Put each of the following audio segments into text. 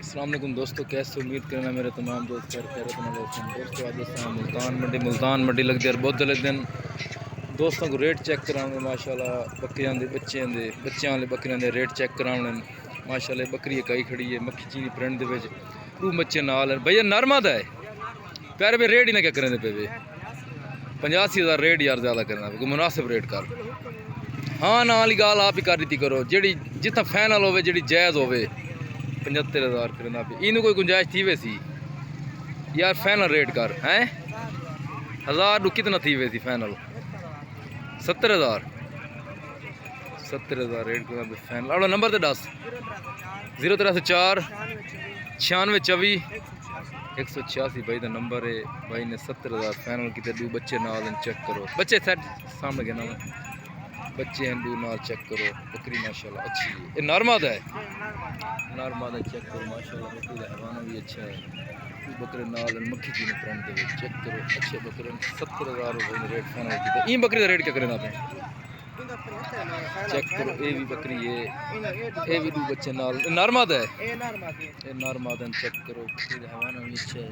अस्सलाम वालेकुम दोस्तों, कैसे उम्मीद करना मेरे तमाम दोस्त दोस्तों आज मुल्तान मंडी लगती है बहुत जल्द दिन दोस्तों को रेट चेक कराने माशाल्लाह बकरियां दे बच्चों वाले बकरियां दे रेट चेक कराने माशाल्लाह बकरी कई खड़ी है मक्खी चीनी प्रिंट दे विच दो बच्चे नाल है भैया नरमा दा है प्यारे भाई रेट ही ना क्या करें पे 85,000 रेट यार ज़्यादा करना कोई मुनासिब रेट कर हाँ ना वाली गाल आप ही कर दी करो जी जितना फाइनल हो जी जायज़ हो 75,000 करना पे इनू कोई गुंजाइश थी वैसी यार फाइनल रेट कर हैं 1000 कितना थी वैसी फाइनल 70,000 रेट करना पे फाइनल अपना नंबर तो दस 0304 96 186 भाई का नंबर है भाई ने 70,000 फाइनल कितने दो बच्चे नाल चेक करो बच्चे सेट सामने गए ना बच्चे हैं दो नाल चेक करो बकरी माशाल्लाह अच्छी है ये नॉर्मल है नॉर्मल है चेक करो माशाल्लाह बकरी का हवाना भी अच्छा है बकरे नाल मक्खी जी ने प्रिंट दे चेक करो अच्छे बकरे 70,000 रुपये रेट फाइनल किया ये बकरी का रेट क्या करें आपने चेक करो ये भी बकरी है ये भी दो बच्चे नाल नॉर्मल है ये नॉर्मल है चेक करो बकरी का हवाना भी अच्छा है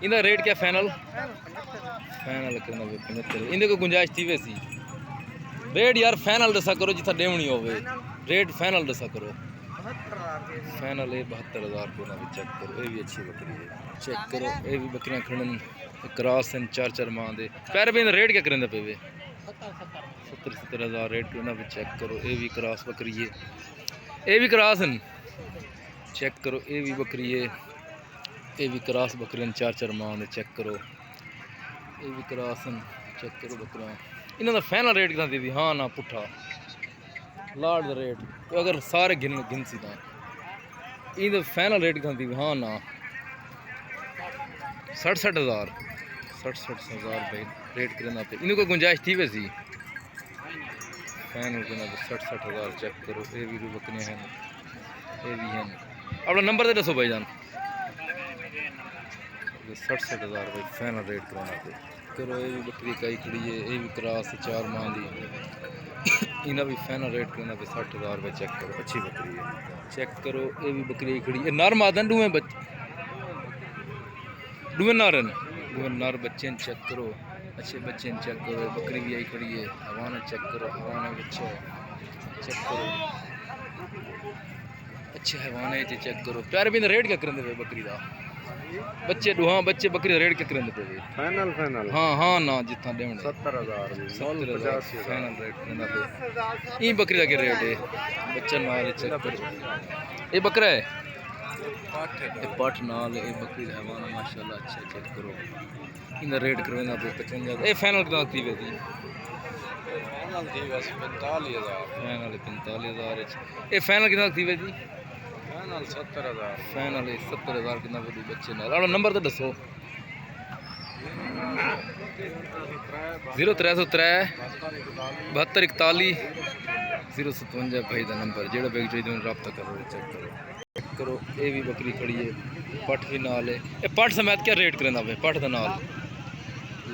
इनका रेट क्या फाइनल करना 75 इनके को गुंजाइश थी वैसी रेट यार फाइनल दसा करो जितना देवनी हो रेट फाइनल दसा करो फाइनल है 72,000 रुपये भी चेक करो ये भी अच्छी बकरी है चेक करो ये भी बकरियां खड़न क्रॉस हैं 4 माह दे पैर भी रेट क्या करें पे 70,000 रेट करना भी चेक करो ये भी क्रॉस बकरी है ये भी क्रॉस हैं चेक करो ये भी बकरी है ये भी क्रॉस बकरियां 4 माह दे चेक करो ये भी क्रॉस हैं चेक करो बकरियां इन्हों का फाइनल रेट कितना दी हाँ ना पुट्ठा लाड़ का रेट अगर सारे गिनसी तो इन फाइनल रेट कितना दी हाँ ना 60,000 रुपये रेट करना पे इन्हें कोई गुंजाइश थी वैसी फाइनल करना 60,000 चेक करो ये भी बकरियां हैं ये भी हैं अपना नंबर तो दसो भाईजान 60,000 रुपये फाइनल रेट कराना पे करो ये भी बकरी कई खड़ी है ये भी क्रॉस 4 माह की इन्हें भी फाइनल रेट करना पे 60,000 रुपये चेक करो अच्छी बकरी है चेक करो ये भी बकरी खड़ी है नर मादन डूए नर बच्चे चेक करो अच्छे बच्चे चेक करो बकरी भी आई खड़ी है हवाना चेक करो हवाना भी अच्छा है चेक करो अच्छे हवाना चेक करो प्यारे भी रेट क्या करें बकरी का बच्चे हाँ बच्चे बकरी रेट क्या करें पे फाइनल हाँ ना जितना देवन 70,000 फाइनल रेट करना पे ये बकरी का क्या रेट है बच्चा नाल चेक करो ये बकरा है ये पठ नाल ये बकरी का हवाना माशाल्लाह अच्छा चेक करो इनका रेट करवाना पे 55 ये फाइनल कितना थी वैसी फाइनल 45,000 ये फाइनल कितना थी वैसी फाइनल 70,000 कितना बड़ी बच्चे नाल अपना नंबर तो दसो 0303 7241 057 भाई का नंबर जो बैग चाहिए रब्ता करो चेक करो ये भी बकरी खड़ी है पठ भी नाल है ये पठ समेत क्या रेट करना पे पठ का नाल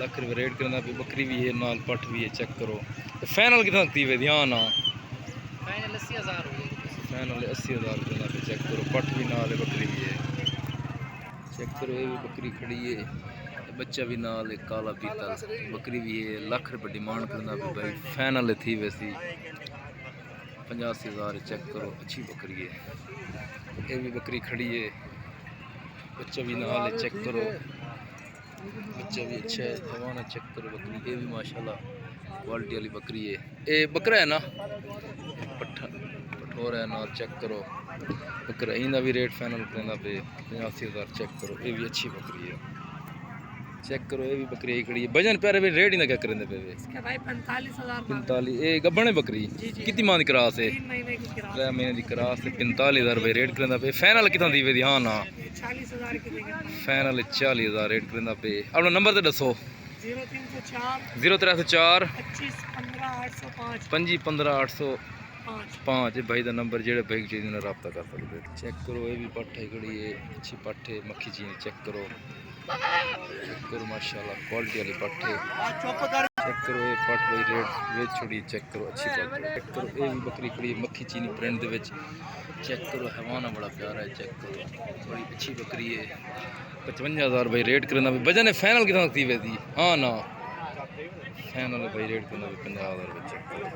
लाख रुपये रेट करना पे बकरी भी है नाल पठ भी है चेक करो फाइनल कितना दी वे ध्यान ना फाइनल 80,000 करना पे चेक करो पठ भी नाल है बकरी भी है चेक करो ये भी बकरी खड़ी है बच्चा भी नाल है काला पीतल बकरी भी है लाख रुपये डिमांड करना पे भाई फाइनल थी वैसी 85,000 चेक करो अच्छी बकरी है ये भी बकरी खड़ी है बच्चा भी नाल है चेक करो बच्चा भी अच्छा है हवाना चेक करो बकरी ये भी माशाल्लाह क्वालिटी वाली बकरी है ये बकरा है ना पठोर है ना चेक करो बकरा इनका भी रेट फाइनल करना पे 85,000 चेक करो ये भी अच्छी बकरी है चेक करो ये भी बकरी खड़ी है वजन प्यारे भी रेट ही ना क्या करें पे 45 ये गब्बन है बकरी कितनी माह की क्रास है 3 महीने की क्रास है 45,000 रुपये रेट करना पे फाइनल कितना दी वे हाँ ना 40,000 फाइनल 40,000 रेट करना पे अपना नंबर तो दसो 0304 25 15 805 भाई का नंबर जो भाई चाहिए रब्ता कर सकते चेक करो ये भी पठ है खड़ी है अच्छी पठ है मक्खी चीनी चेक करो माशाल्लाह क्वालिटी वाली पठ है चेक करो ये पठ भाई रेट वेच छोड़ी चेक करो अच्छी पठ चेक करो ये भी बकरी खड़ी है मक्खी चीनी प्रिंट चेक करो, हैवाना बड़ा प्यारा है, चेक करो, बड़ी अच्छी बकरी है। 55,000 भाई रेट करना। वजन है फाइनल कितना थी वैसी? हाँ ना फाइनल भाई रेट करना 50,000 चेक करो।